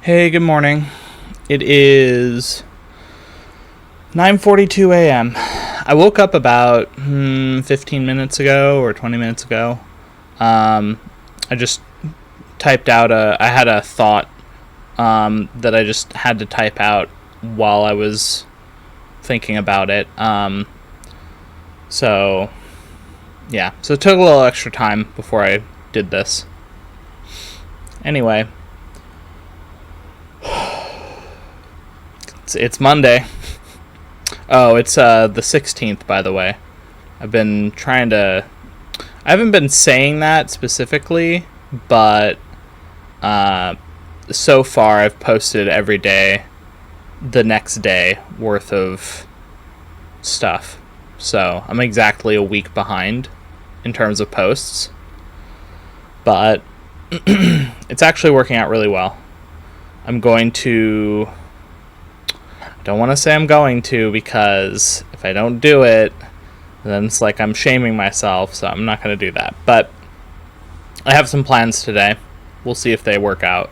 Hey, good morning. It is 9:42 a.m. I woke up about 15 minutes ago or 20 minutes ago. I just typed out I had a thought that I just had to type out while I was thinking about it. So, yeah. So it took a little extra time before I did this. Anyway, it's Monday. Oh, it's the 16th, by the way. I've been trying to... I haven't been saying that specifically, but so far I've posted every day the next day worth of stuff. So I'm exactly a week behind in terms of posts. But it's actually working out really well. I'm going to... I don't want to say I'm going to, because if I don't do it, then it's like I'm shaming myself, so I'm not going to do that. But I have some plans today. We'll see if they work out.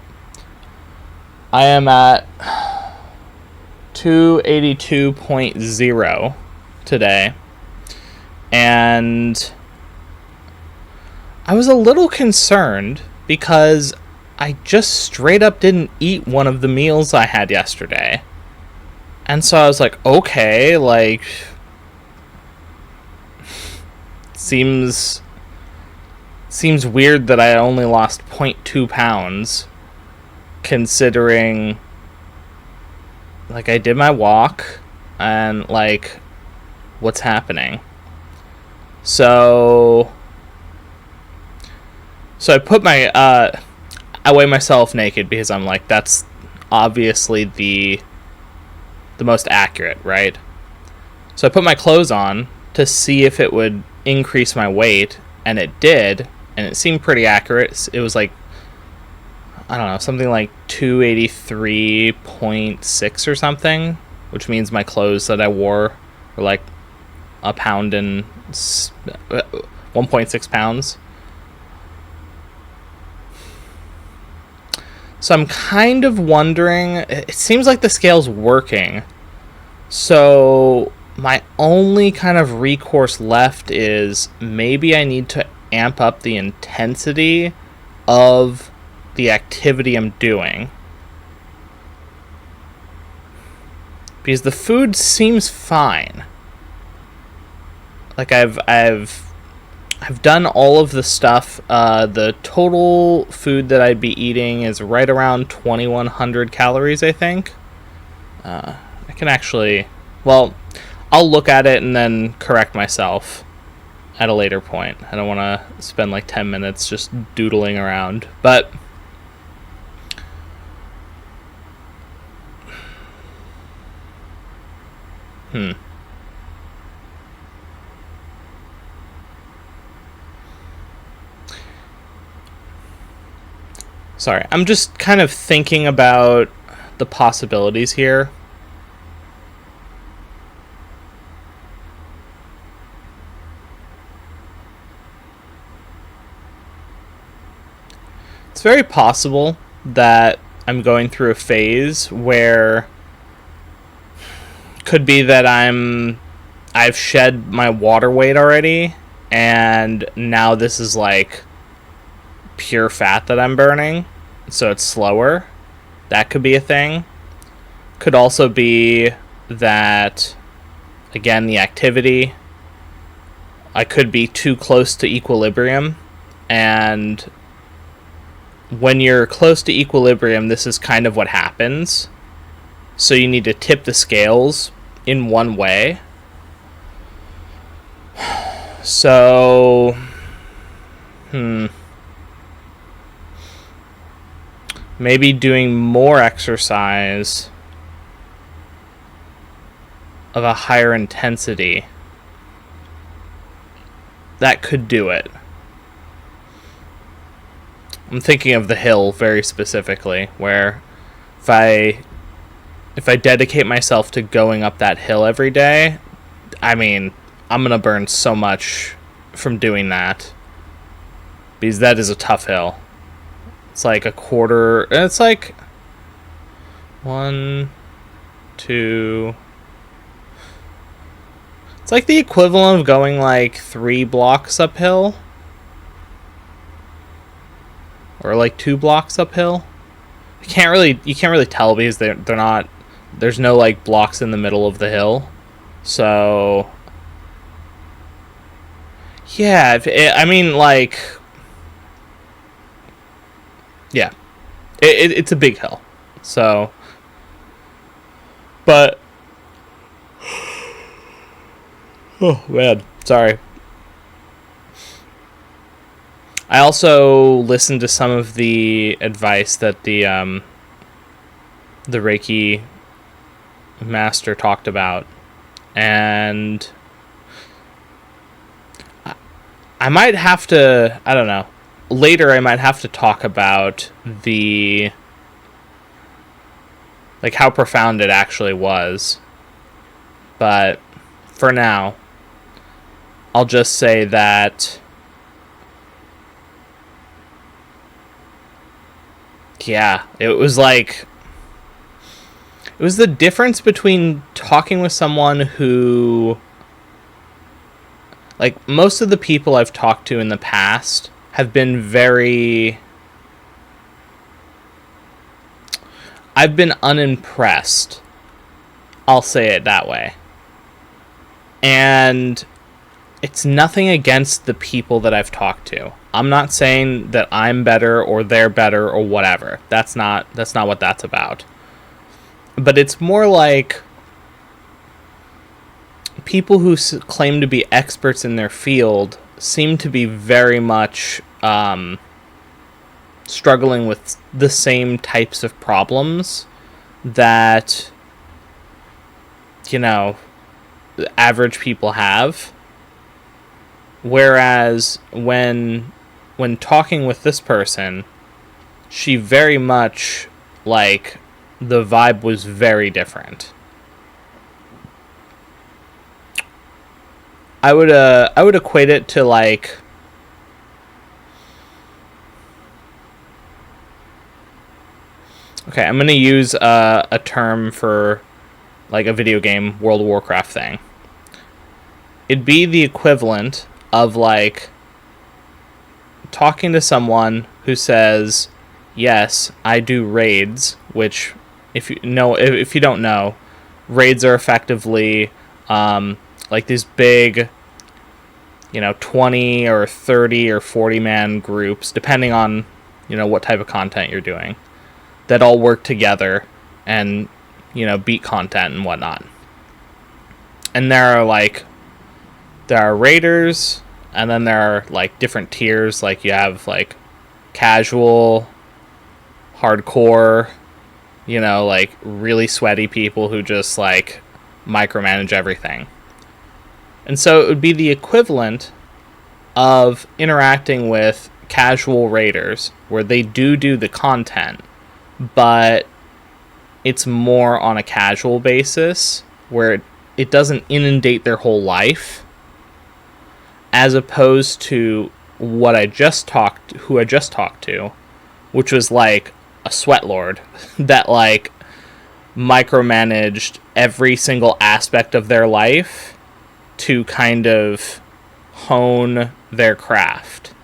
I am at 282.0 today, and I was a little concerned because I just straight up didn't eat one of the meals I had yesterday. And so I was like, okay, like, seems weird that I only lost 0.2 pounds, considering, like, I did my walk, and, like, what's happening? So I put my, I weigh myself naked because I'm like, that's obviously the most accurate, right? So I put my clothes on to see if it would increase my weight, and it did, and it seemed pretty accurate. It was like, I don't know, something like 283.6 or something, which means my clothes that I wore were like a pound and 1.6 pounds. So I'm kind of wondering, it seems like the scale's working. So my only kind of recourse left is maybe I need to amp up the intensity of the activity I'm doing. Because the food seems fine. Like I've done all of the stuff. The total food that I'd be eating is right around 2,100 calories, I think. I can actually... Well, I'll look at it and then correct myself at a later point. I don't want to spend like 10 minutes just doodling around. But... Sorry, I'm just kind of thinking about the possibilities here. It's very possible that I'm going through a phase where could be that I've shed my water weight already, and now this is like pure fat that I'm burning, so it's slower. That could be a thing. Could also be that, again, the activity, I could be too close to equilibrium, and when you're close to equilibrium, this is kind of what happens. So you need to tip the scales in one way. So, maybe doing more exercise of a higher intensity. That could do it. I'm thinking of the hill very specifically, where if I dedicate myself to going up that hill every day, I mean, I'm going to burn so much from doing that. Because that is a tough hill. It's like a quarter... It's like 1, 2. It's like the equivalent of going like 3 blocks uphill. Or like 2 blocks uphill. You can't really tell because they're not, there's no like blocks in the middle of the hill. So yeah, I mean, like, yeah, it's a big hill. So, but oh man, sorry. I also listened to some of the advice that the Reiki master talked about, and I might have to, I don't know, later I might have to talk about the, like, how profound it actually was. But for now, I'll just say that, yeah, it was the difference between talking with someone who, like, most of the people I've talked to in the past have been I've been unimpressed. I'll say it that way. And it's nothing against the people that I've talked to. I'm not saying that I'm better or they're better or whatever. That's not what that's about. But it's more like people who claim to be experts in their field seem to be very much struggling with the same types of problems that, you know, average people have. Whereas when talking with this person, she very much, like, the vibe was very different. I would equate it to, like, okay, I'm gonna use a term for, like, a video game World of Warcraft thing. It'd be the equivalent of, like, talking to someone who says, yes, I do raids, which, if you don't know, raids are effectively like these big, 20 or 30 or 40 man groups, depending on, what type of content you're doing, that all work together and, beat content and whatnot. And there are raiders, and then there are, like, different tiers. Like, you have, like, casual, hardcore, like, really sweaty people who just, like, micromanage everything. And so it would be the equivalent of interacting with casual raiders, where they do the content, but it's more on a casual basis, where it doesn't inundate their whole life, as opposed to who I just talked to, which was, like, a sweat lord that, like, micromanaged every single aspect of their life to kind of hone their craft.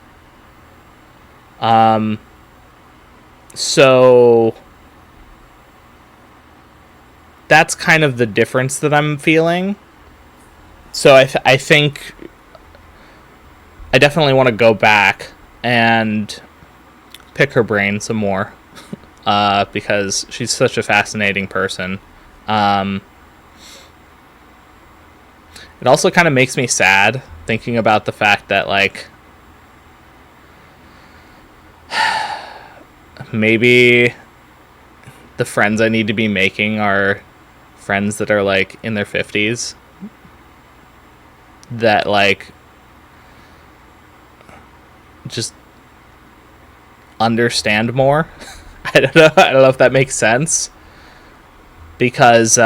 So that's kind of the difference that I'm feeling. So I think I definitely want to go back and pick her brain some more, because she's such a fascinating person. It also kind of makes me sad thinking about the fact that, like, maybe the friends I need to be making are friends that are, like, in their 50s, that, like, just understand more. I don't know if that makes sense, because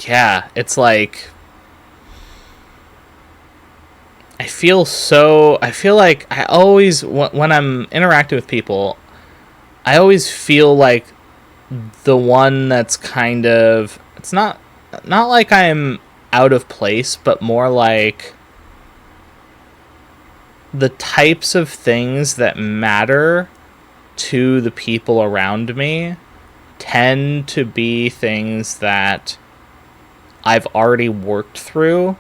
yeah, it's like I feel like I always, when I'm interacting with people, I always feel like the one that's kind of, it's not like I'm out of place, but more like the types of things that matter to the people around me tend to be things that I've already worked through,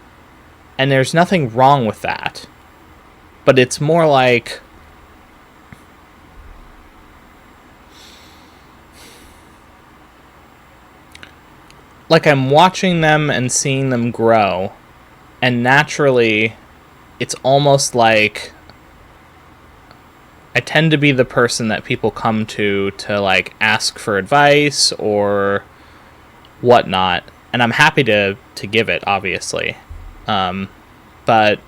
and there's nothing wrong with that. But it's more like I'm watching them and seeing them grow, and naturally it's almost like I tend to be the person that people come to like ask for advice or whatnot, and I'm happy to give it, obviously. But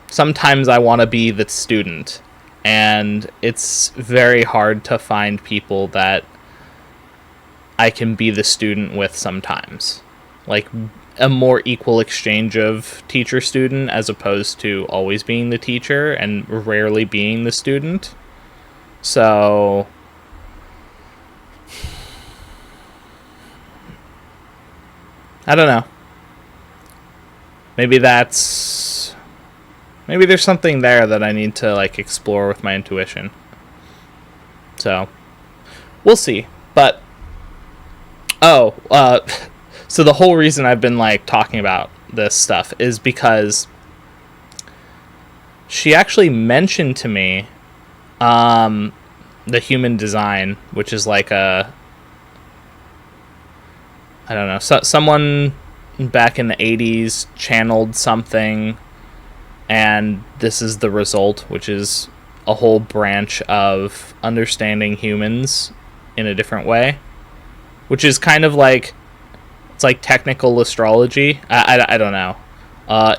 sometimes I want to be the student, and it's very hard to find people that I can be the student with sometimes. Like a more equal exchange of teacher-student as opposed to always being the teacher and rarely being the student. So I don't know. Maybe there's something there that I need to like explore with my intuition. So we'll see. But so the whole reason I've been like talking about this stuff is because she actually mentioned to me the human design, which is like I don't know, someone back in the 80s channeled something, and this is the result, which is a whole branch of understanding humans in a different way, which is kind of like, it's like technical astrology. I don't know.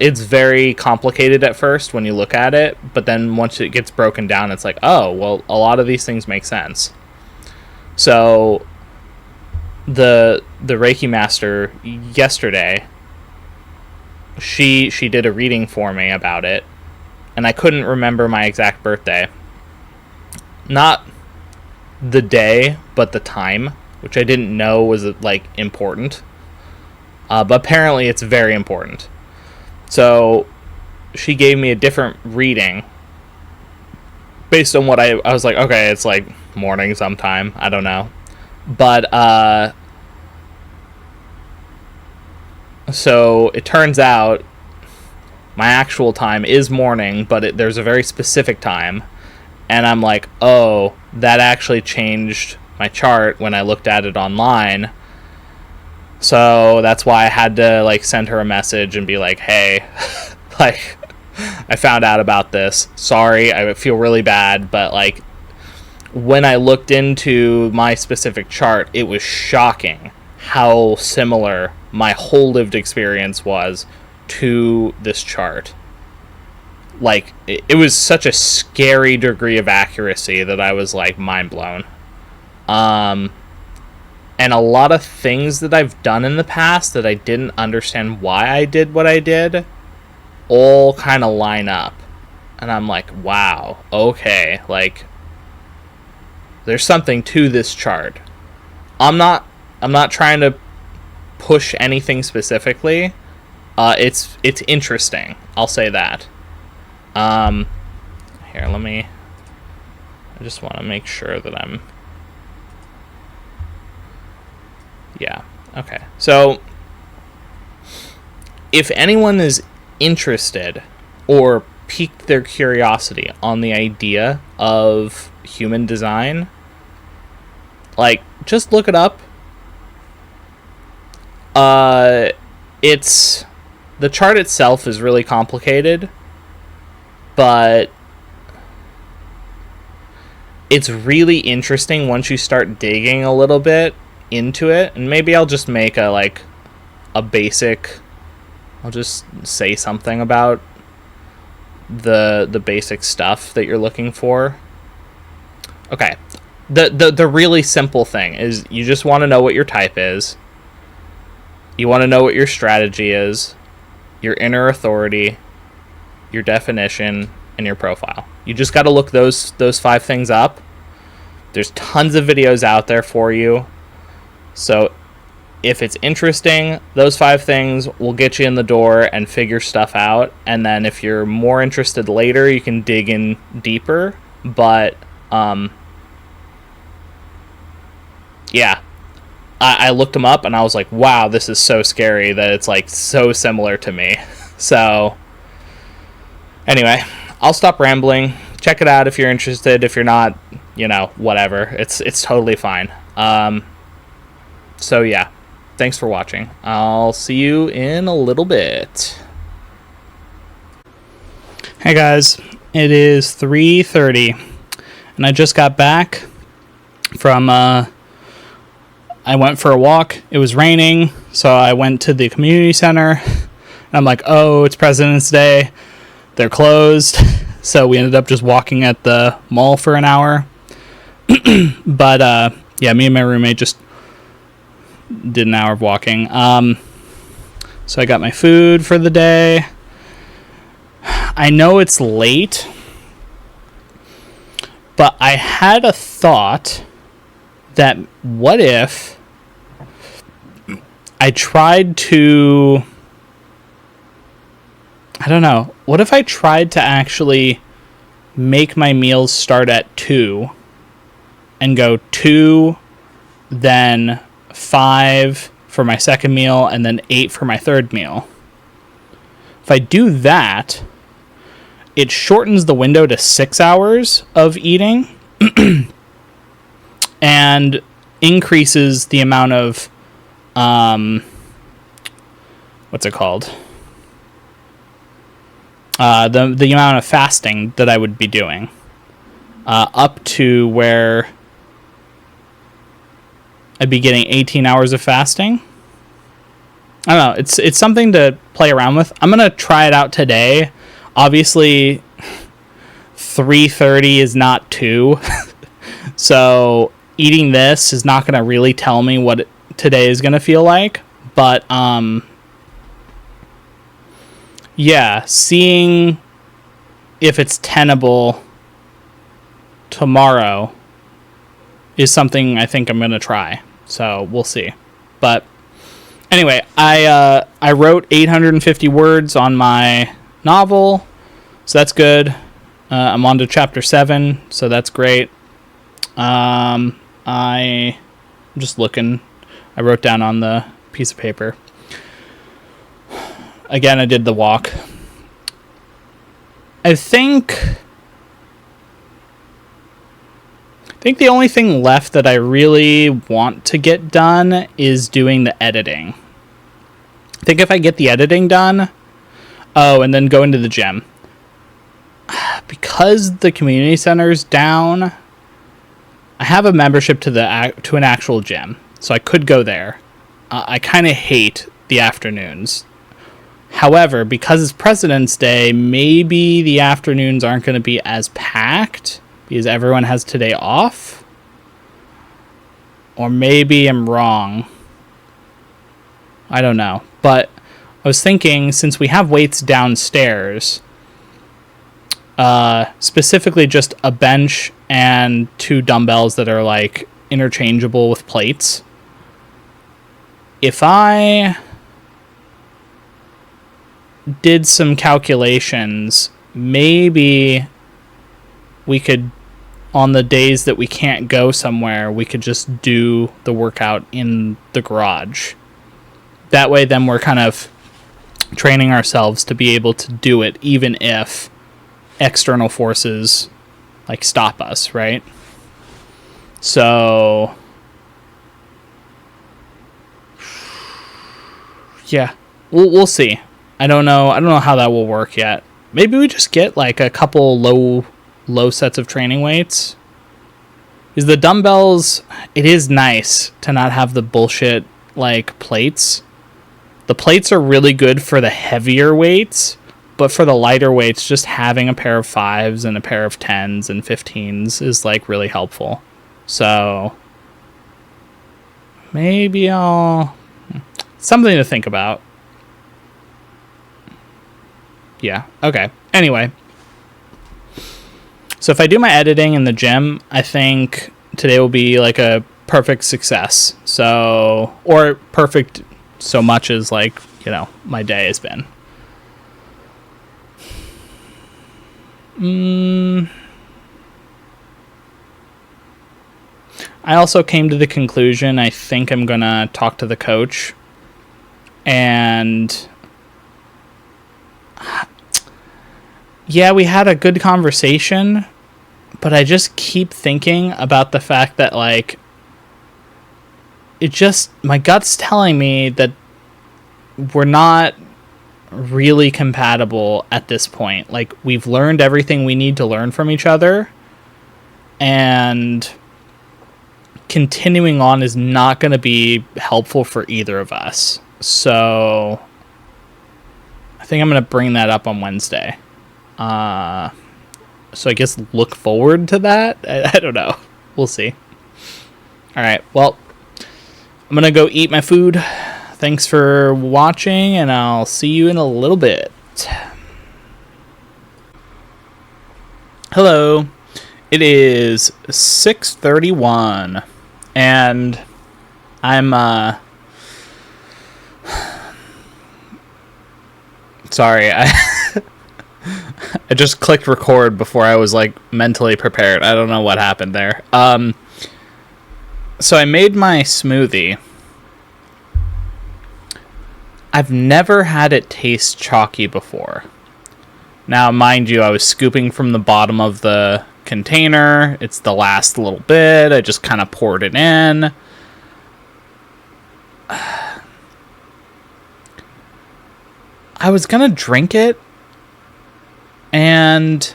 It's very complicated at first when you look at it, but then once it gets broken down, it's like, oh, well, a lot of these things make sense. So the Reiki master yesterday, she did a reading for me about it, and I couldn't remember my exact birthday. Not the day, but the time, which I didn't know was like important. But apparently it's very important. So she gave me a different reading based on what I was like, okay, it's like morning sometime, I don't know. But so it turns out my actual time is morning, but there's a very specific time, and I'm like, oh, that actually changed my chart when I looked at it online. So that's why I had to like send her a message and be like, hey, like, I found out about this. Sorry, I feel really bad, but like when I looked into my specific chart, it was shocking how similar my whole lived experience was to this chart. Like, it was such a scary degree of accuracy that I was like mind blown. And a lot of things that I've done in the past that I didn't understand why I did what I did all kind of line up. And I'm like, wow, okay, like, there's something to this chart. I'm not trying to push anything specifically. It's interesting, I'll say that. Here, I just want to make sure that I'm... Yeah, okay. So, if anyone is interested or piqued their curiosity on the idea of human design, like, just look it up. It's... The chart itself is really complicated, but it's really interesting once you start digging a little bit into it. And maybe I'll just make a basic, I'll just say something about the basic stuff that you're looking for. Okay, the really simple thing is you just want to know what your type is. You want to know what your strategy is, your inner authority, your definition, and your profile. You just got to look those 5 things up. There's tons of videos out there for you. So if it's interesting, those 5 things will get you in the door and figure stuff out. And then if you're more interested later, you can dig in deeper. But yeah, I looked them up and I was like, wow, this is so scary that it's like so similar to me. So anyway, I'll stop rambling. Check it out if you're interested. If you're not, whatever. It's totally fine. So yeah, thanks for watching. I'll see you in a little bit. Hey guys, it is 3:30 and I just got back from I went for a walk. It was raining, so I went to the community center. And I'm like, oh, it's President's Day. They're closed. So we ended up just walking at the mall for an hour. But yeah, me and my roommate just did an hour of walking. So I got my food for the day. I know it's late, but I had a thought that what if I tried to, I don't know, what if I tried to actually make my meals start at 2 and go 2, then 5 for my second meal, and then 8 for my third meal. If I do that, it shortens the window to 6 hours of eating and increases the amount of, what's it called? The amount of fasting that I would be doing, up to where I'd be getting 18 hours of fasting. I don't know. It's something to play around with. I'm going to try it out today. Obviously, 3:30 is not 2. So eating this is not going to really tell me what today is going to feel like. But, yeah, seeing if it's tenable tomorrow is something I think I'm going to try. So we'll see. But anyway, I wrote 850 words on my novel, so that's good. I'm on to chapter 7, so that's great. I'm just looking. I wrote down on the piece of paper. Again, I did the walk. I think the only thing left that I really want to get done is doing the editing. I think if I get the editing done, and then go into the gym. Because the community center's down, I have a membership to an actual gym, so I could go there. I kind of hate the afternoons. However, because it's President's Day, maybe the afternoons aren't going to be as packed because everyone has today off. Or maybe I'm wrong. I don't know. But I was thinking, since we have weights downstairs, specifically just a bench and 2 dumbbells that are like interchangeable with plates. If I did some calculations, maybe we could, on the days that we can't go somewhere, we could just do the workout in the garage. That way then we're kind of training ourselves to be able to do it even if external forces like stop us, right? So yeah, we'll see. I don't know how that will work yet. Maybe we just get like a couple low sets of training weights. Because the dumbbells, it is nice to not have the bullshit like plates. The plates are really good for the heavier weights, but for the lighter weights, just having a pair of 5s and a pair of 10s and 15s is like really helpful. So maybe something to think about. Yeah, okay. Anyway, so if I do my editing in the gym, I think today will be like a perfect success. So, or perfect so much as like, my day has been. I also came to the conclusion, I think I'm going to talk to the coach. And yeah, we had a good conversation, but I just keep thinking about the fact that, like, my gut's telling me that we're not really compatible at this point. Like, we've learned everything we need to learn from each other, and continuing on is not going to be helpful for either of us. So I think I'm going to bring that up on Wednesday. So I guess look forward to that. I don't know. We'll see. All right. Well, I'm going to go eat my food. Thanks for watching, and I'll see you in a little bit. Hello. It is 6:31, and I'm sorry, I just clicked record before I was like mentally prepared. I don't know what happened there. So I made my smoothie. I've never had it taste chalky before. Now, mind you, I was scooping from the bottom of the container. It's the last little bit. I just kind of poured it in. I was gonna drink it, and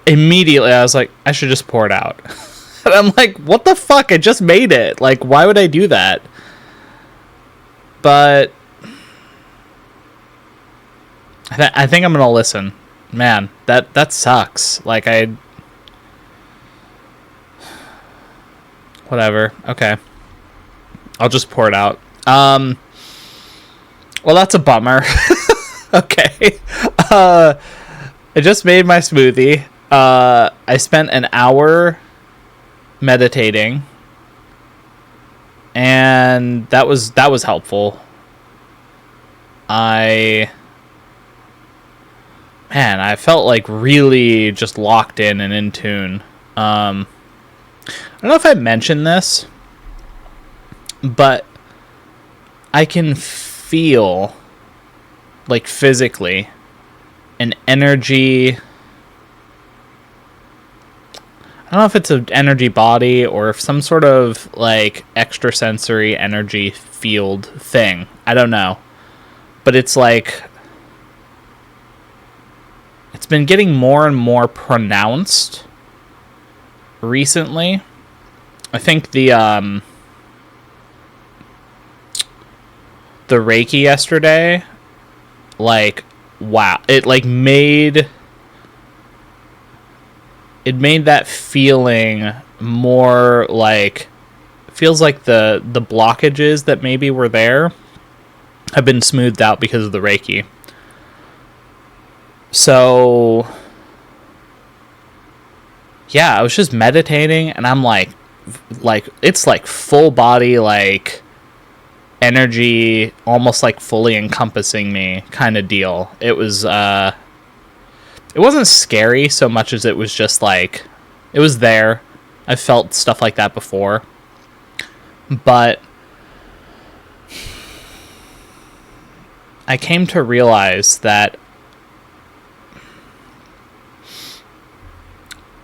immediately I was like, I should just pour it out. And I'm like, what the fuck? I just made it. Like, why would I do that? But I think I'm gonna listen. Man, that sucks. Like, whatever. Okay, I'll just pour it out. Well, that's a bummer. Okay. I just made my smoothie. I spent an hour meditating, and that was helpful. I felt like really just locked in and in tune. I don't know if I mentioned this, but I can feel, like, physically, an energy. I don't know if it's an energy body or if some sort of, like, extrasensory energy field thing. I don't know. But it's like, it's been getting more and more pronounced recently. I think the reiki yesterday, like, wow, it like made that feeling more, like, feels like the blockages that maybe were there have been smoothed out because of the reiki. So yeah, I was just meditating, and I'm like it's like full body, like, energy, almost like fully encompassing me kind of deal. It was it wasn't scary so much as it was just like, it was there. I've felt stuff like that before, but I came to realize that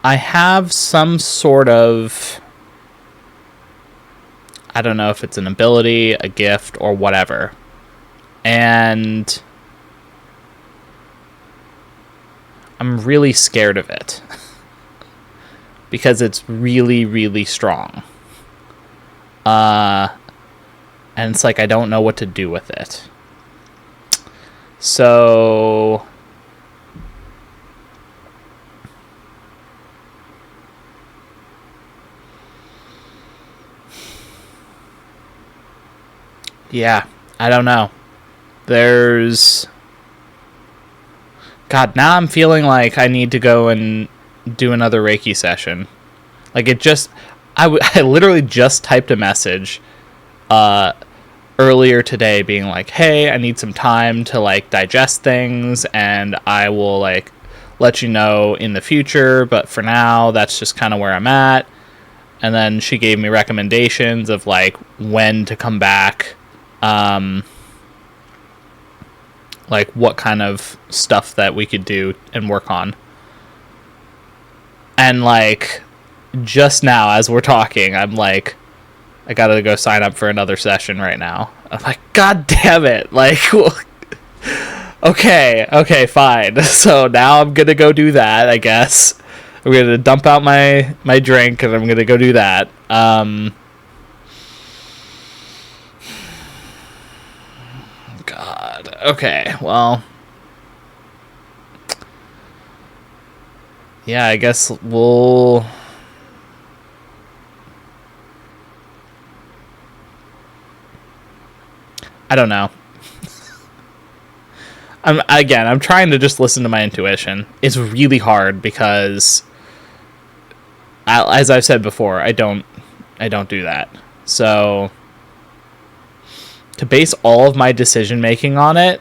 I have some sort of, I don't know if it's an ability, a gift, or whatever. And I'm really scared of it. Because it's really, really strong. And it's like, I don't know what to do with it. So yeah, I don't know. God, now I'm feeling like I need to go and do another Reiki session. Like, I literally just typed a message earlier today being like, hey, I need some time to, like, digest things, and I will, like, let you know in the future, but for now, that's just kind of where I'm at. And then she gave me recommendations of, like, when to come back, like, what kind of stuff that we could do and work on. And, like, just now, as we're talking, I'm like, I gotta go sign up for another session right now. I'm like, God damn it. Like, okay, fine. So now I'm gonna go do that, I guess. I'm gonna dump out my drink, and I'm gonna go do that. God. Okay, well. Yeah, I guess we'll... I don't know. I'm trying to just listen to my intuition. It's really hard because, as I've said before, I don't do that. So to base all of my decision making on it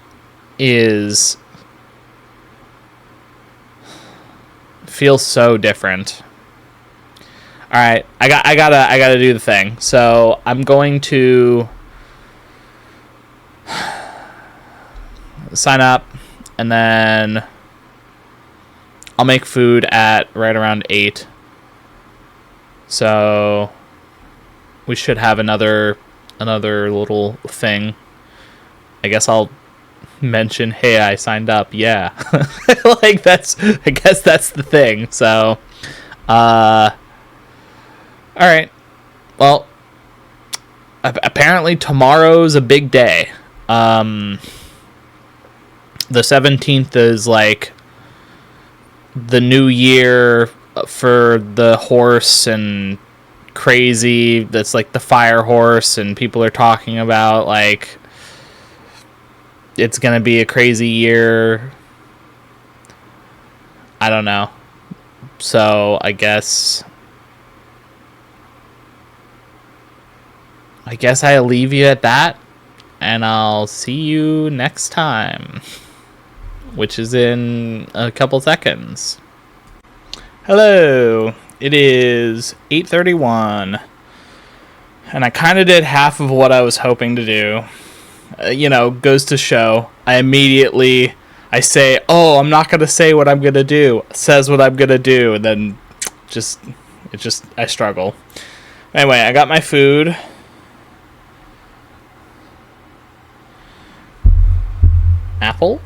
feels so different. All right, I gotta do the thing. So I'm going to sign up, and then I'll make food at right around 8. So we should have another little thing. I guess I'll mention, hey, I signed up. Yeah. Like, I guess that's the thing. So all right. Well, apparently tomorrow's a big day. The 17th is, like, the new year for the horse and crazy. That's, like, the fire horse, and people are talking about, like, it's gonna be a crazy year. I don't know. So I guess I'll leave you at that, and I'll see you next time, which is in a couple seconds. Hello, it is 8:31, and I kind of did half of what I was hoping to do. Goes to show, I say, oh, I'm not going to say what I'm going to do, says what I'm going to do, and then I struggle. Anyway, I got my food. Apple.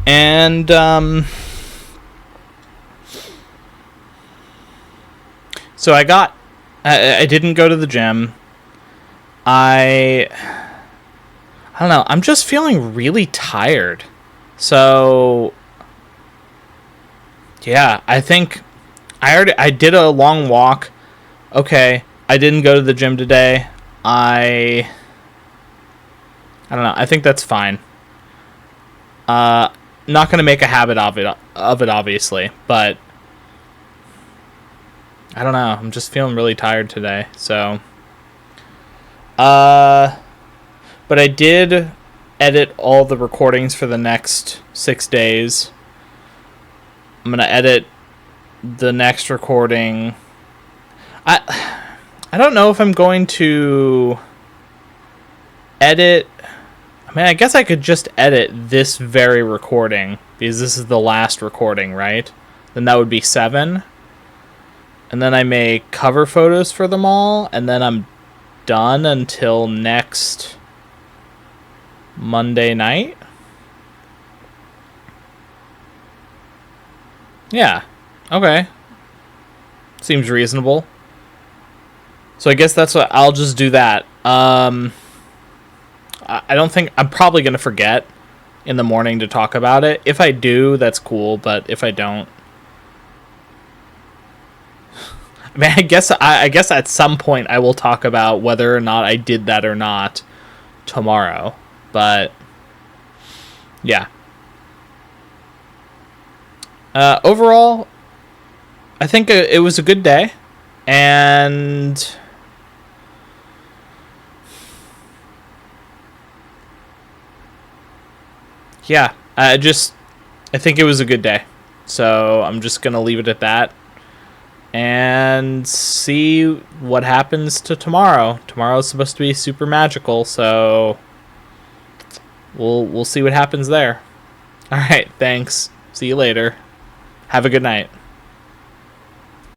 And, so I didn't go to the gym. I don't know. I'm just feeling really tired. So, yeah, I think I did a long walk. Okay, I didn't go to the gym today. I don't know. I think that's fine. Not going to make a habit of it, obviously, but I don't know. I'm just feeling really tired today. So, but I did edit all the recordings for the next 6 days. I'm going to edit the next recording. I don't know if I'm going to edit. I mean, I guess I could just edit this very recording, because this is the last recording, right? Then that would be 7. And then I make cover photos for them all, and then I'm done until next Monday night. Yeah. Okay. Seems reasonable. So I guess that's what I'll just do that. I don't think I'm probably going to forget in the morning to talk about it. If I do, that's cool, but if I don't, I mean, I guess at some point I will talk about whether or not I did that or not tomorrow. But yeah. Overall, I think it was a good day, and yeah, I think it was a good day. So I'm just gonna leave it at that and see what happens to tomorrow. Tomorrow's supposed to be super magical, so we'll see what happens there. All right, thanks. See you later. Have a good night.